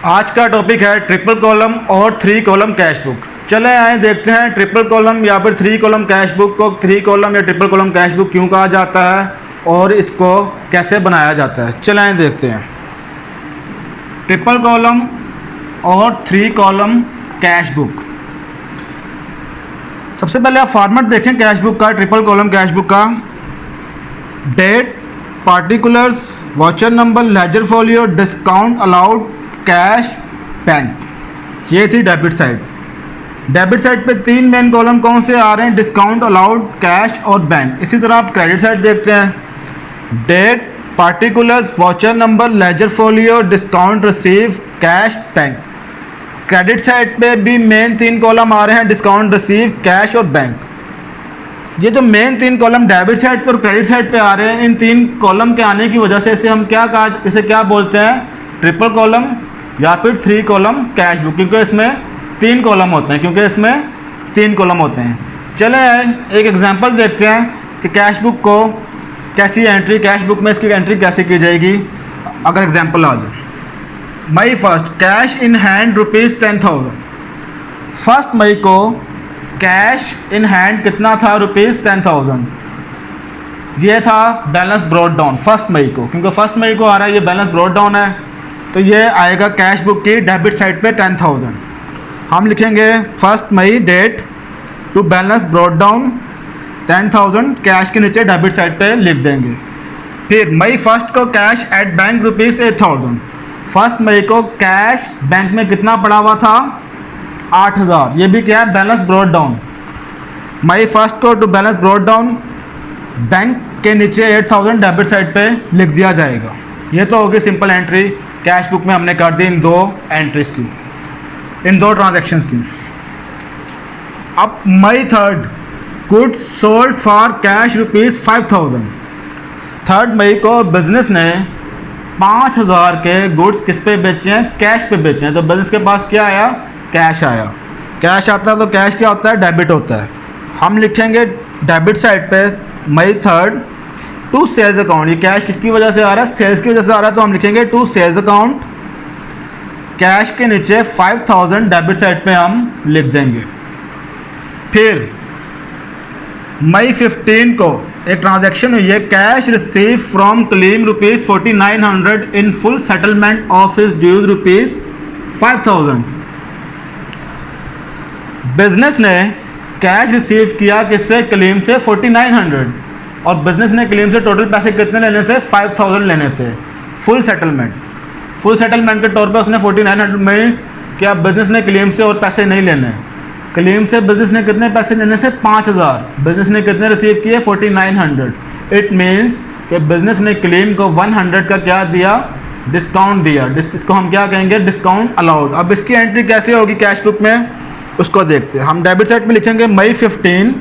आज का टॉपिक है ट्रिपल कॉलम और 3 कॉलम कैश बुक। चले आए देखते हैं ट्रिपल कॉलम या फिर 3 कॉलम कैश बुक को 3 कॉलम या ट्रिपल कॉलम कैश बुक क्यों कहा जाता है और इसको कैसे बनाया जाता है। चले आए देखते हैं ट्रिपल कॉलम और 3 कॉलम कैश बुक। सबसे पहले आप फॉर्मेट देखें कैश बुक का, ट्रिपल कॉलम कैश बुक का। Date, particulars, voucher number, ledger folio, discount allowed, cash, bank, ये थी डेबिट साइड। डेबिट साइड पे 3 मेन कॉलम कौन से आ रहे हैं? डिस्काउंट अलाउड, कैश और बैंक। इसी तरह आप क्रेडिट साइड देखते हैं, date, particulars, voucher number, ledger folio, discount receive, cash, bank. Credit side पे भी मेन 3 कॉलम आ रहे हैं, डिस्काउंट रिसीव, कैश और बैंक। ये जो मेन 3 कॉलम डेबिट साइड पर और क्रेडिट साइड पे आ रहे हैं, इन 3 कॉलम के आने की वजह से इसे हम इसे क्या बोलते हैं? ट्रिपल कॉलम या फिर 3 कॉलम कैश बुक, क्योंकि इसमें 3 कॉलम होते हैं। चले एक एग्जांपल देखते हैं कि कैश बुक को कैसी एंट्री, कैश बुक में इसकी एंट्री कैसे की जाएगी। अगर एग्जांपल आ जाए, मई 1 कैश इन हैंड ₹10,000। 1 मई को कैश इन हैंड कितना था? ₹10,000। ये था बैलेंस ब्रॉट डाउन 1 मई को, क्योंकि 1 मई को आ रहा है, ये बैलेंस ब्रॉट डाउन है, तो ये आएगा कैश बुक की डेबिट साइड पे 10,000। हम लिखेंगे 1 मई date to balance brought down 10,000, cash के नीचे डेबिट साइड पे लिख देंगे। फिर मई 1 को कैश एट बैंक ₹8,000। 1 मई को कैश बैंक में कितना पड़ा हुआ था? 8,000। ये भी क्या है? Balance brought down. मई 1 को to balance brought down bank के नीचे 8,000 डेबिट साइड पे लिख दिया जाएगा। ये तो होगी सिंपल एंट्री। कैश बुक में हमने कर दी इन 2 एंट्रीज की, इन 2 ट्रांजैक्शंस की। अब मई 3 गुड्स सोल्ड फॉर कैश ₹5,000। 3 मई को बिजनेस ने 5,000 के गुड्स किस पे बेचे हैं? कैश पे बेचे हैं। तो बिजनेस के पास क्या आया? कैश आया। कैश आता है तो कैश क्या होता है? डेबिट होता है। हम लिखेंगे डेबिट साइड पे मई 3 टू सेल्स अकाउंट। ये कैश किसकी वजह से आ रहा है? सेल्स की वजह से आ रहा है, तो हम लिखेंगे टू सेल्स अकाउंट। कैश के नीचे 5,000 डेबिट साइड पे हम लिख देंगे। फिर मई 15 को एक ट्रांजैक्शन हुई है, कैश रिसीव फ्रॉम क्लीम ₹4,900 in full settlement of his dues ₹5,000। Business ने कैश रिसीव किया किससे? क्लेम से 4,900, और बिजनेस ने क्लेम से टोटल पैसे कितने लेने से? 5,000 लेने से। फुल सेटलमेंट के तौर पे उसने 4,900 मीन्स क्या बिजनेस ने क्लेम से और पैसे नहीं लेने। क्लेम से बिजनेस ने कितने पैसे लेने से? 5,000। बिजनेस ने कितने रिसीव किए? 4,900। इट मीन्स कि बिजनेस ने क्लेम को 100 का क्या दिया? डिस्काउंट दिया। इसको हम क्या कहेंगे? Discount allowed. अब इसकी एंट्री कैसे होगी कैश बुक में, उसको देखते हैं। हम डेबिट साइड पे लिखेंगे मई 15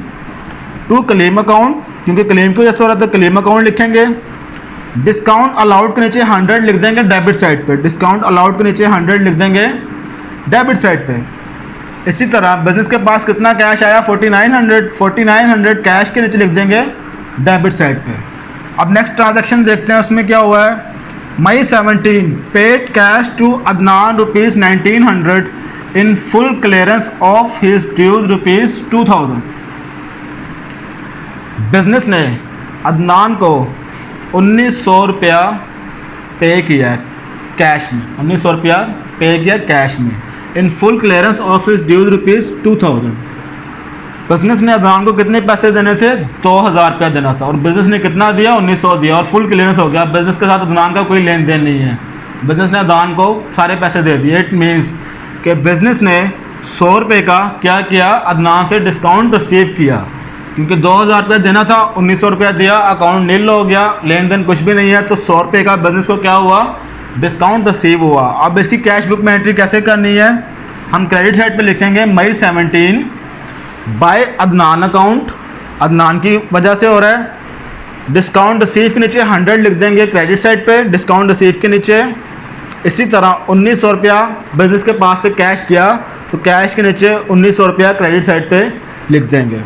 टू क्लेम अकाउंट, क्योंकि क्लेम की वजह से हो रहा था, क्लेम अकाउंट लिखेंगे। डिस्काउंट अलाउड के नीचे 100 लिख देंगे डेबिट साइड पे। डिस्काउंट अलाउड के नीचे 100 लिख देंगे डेबिट साइड पे। इसी तरह बिजनेस के पास कितना कैश आया? 4,900 कैश के नीचे लिख देंगे डेबिट साइड पे। अब नेक्स्ट ट्रांजैक्शन देखते हैं, उसमें क्या हुआ है। May 17 paid cash to Adnan ₹1,900 in full clearance of his dues ₹2,000। Business ने अदनान को 1,900 रुपया पे किया कैश में, 1,900 रुपया पे किया कैश में, in full clearance of his dues ₹2,000। Business ने अदनान को कितने पैसे देने थे? 2,000 रुपया देना था, और बिजनेस ने कितना दिया? 1,900 दिया, और फुल क्लियरेंस हो गया। बिजनेस के साथ अदनान का कोई लेन देन नहीं है। बिजनेस ने अदनान को सारे पैसे दे दिए। इट मीन्स कि बिजनेस ने 100 रुपये का क्या किया? अदनान से डिस्काउंट रिसीव किया, क्योंकि 2,000 रुपया देना था, 1,900 रुपया दिया, अकाउंट नील हो गया, लेन देन कुछ भी नहीं है, तो 100 रुपये का बिजनेस को क्या हुआ? डिस्काउंट रिसीव हुआ। अब इसकी कैश बुक में एंट्री कैसे करनी है? हम क्रेडिट साइड पे लिखेंगे मई 17 बाय अदनान अकाउंट, अदनान की वजह से हो रहा है। डिस्काउंट रिसीव के नीचे 100 लिख देंगे क्रेडिट साइड पे, डिस्काउंट रिसीव के नीचे। इसी तरह 1,900 रुपया बिजनेस के पास से कैश किया, तो कैश के नीचे 1,900 रुपया क्रेडिट साइड पे लिख देंगे।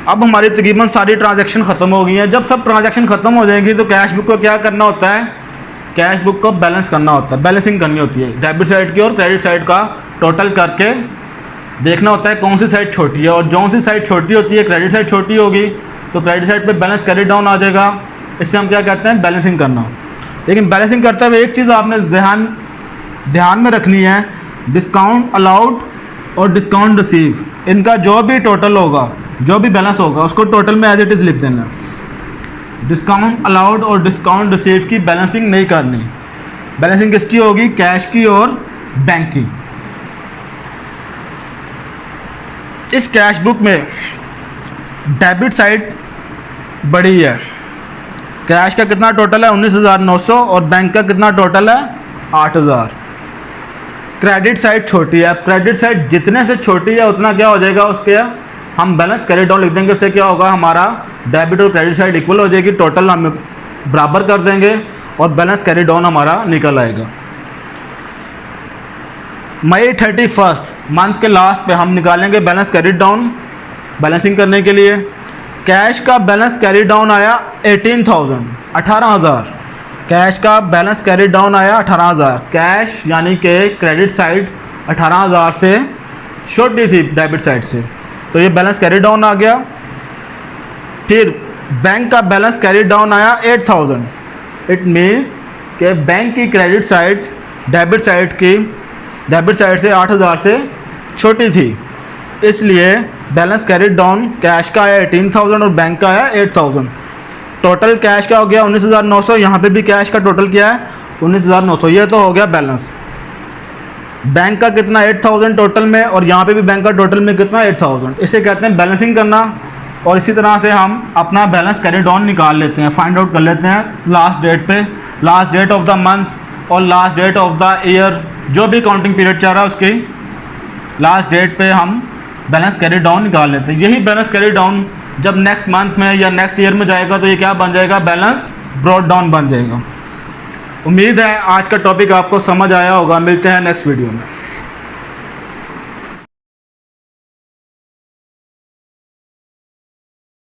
अब हमारी तकरीबन सारी ट्रांजैक्शन ख़त्म हो गई हैं। जब सब ट्रांजैक्शन ख़त्म हो जाएंगी तो कैश बुक को क्या करना होता है? कैश बुक को बैलेंस करना होता है, बैलेंसिंग करनी होती है, डेबिट साइड की और क्रेडिट साइड का टोटल करके देखना होता है कौन सी साइड छोटी है, और जौन सी साइड छोटी होती है, क्रेडिट साइड छोटी होगी तो क्रेडिट साइड पे बैलेंस कैरी डाउन आ जाएगा। इससे हम क्या कहते हैं, बैलेंसिंग करना। लेकिन बैलेंसिंग करते हुए एक चीज़ आपने ध्यान में रखनी है, डिस्काउंट अलाउड और डिस्काउंट रिसीव, इनका जो भी टोटल होगा, जो भी बैलेंस होगा उसको टोटल में एज इट इज़ लिख देना। डिस्काउंट अलाउड और डिस्काउंट रिसीव की बैलेंसिंग नहीं करनी। बैलेंसिंग किसकी होगी, कैश की और बैंक की। इस कैश बुक में डेबिट साइड बड़ी है, कैश का कितना टोटल है 19,900 और बैंक का कितना टोटल है 8,000। क्रेडिट साइड छोटी है, क्रेडिट साइड जितने से छोटी है उतना क्या हो जाएगा, उसके हम बैलेंस कैरी डाउन लिख देंगे। उससे क्या होगा, हमारा डेबिट और क्रेडिट साइड इक्वल हो जाएगी, टोटल हम बराबर कर देंगे और बैलेंस कैरी डाउन हमारा निकल आएगा। मई 31 मंथ के लास्ट पे हम निकालेंगे बैलेंस कैरी डाउन बैलेंसिंग करने के लिए। कैश का बैलेंस कैरी डाउन आया 18,000। कैश का बैलेंस कैरी डाउन आया 18,000। कैश यानी कि क्रेडिट साइड 18,000 से छोटी थी डेबिट साइड से, तो ये बैलेंस कैरी डाउन आ गया। फिर बैंक का बैलेंस कैरी डाउन आया 8,000। इट मीन्स कि बैंक की क्रेडिट साइड डेबिट साइड से 8,000 से छोटी थी, इसलिए बैलेंस कैरी डाउन कैश का आया 18,000 और बैंक का आया 8,000। टोटल कैश का हो गया 19,900, यहाँ पे भी कैश का टोटल क्या है 19,900, ये तो हो गया बैलेंस। बैंक का कितना 8,000 टोटल में, और यहाँ पे भी बैंक का टोटल में कितना 8,000। इसे कहते हैं बैलेंसिंग करना। और इसी तरह से हम अपना बैलेंस कैरी डाउन निकाल लेते हैं, फाइंड आउट कर लेते हैं लास्ट डेट पे, last date of the month और last date of the year, जो भी काउंटिंग पीरियड चल रहा है उसकी लास्ट डेट पे हम बैलेंस कैरी डाउन निकाल लेते हैं। यही बैलेंस कैरी डाउन जब नेक्स्ट मंथ में या नेक्स्ट ईयर में जाएगा तो ये क्या बन जाएगा, बैलेंस ब्रॉट डाउन बन जाएगा। उम्मीद है आज का टॉपिक आपको समझ आया होगा। मिलते हैं नेक्स्ट वीडियो में।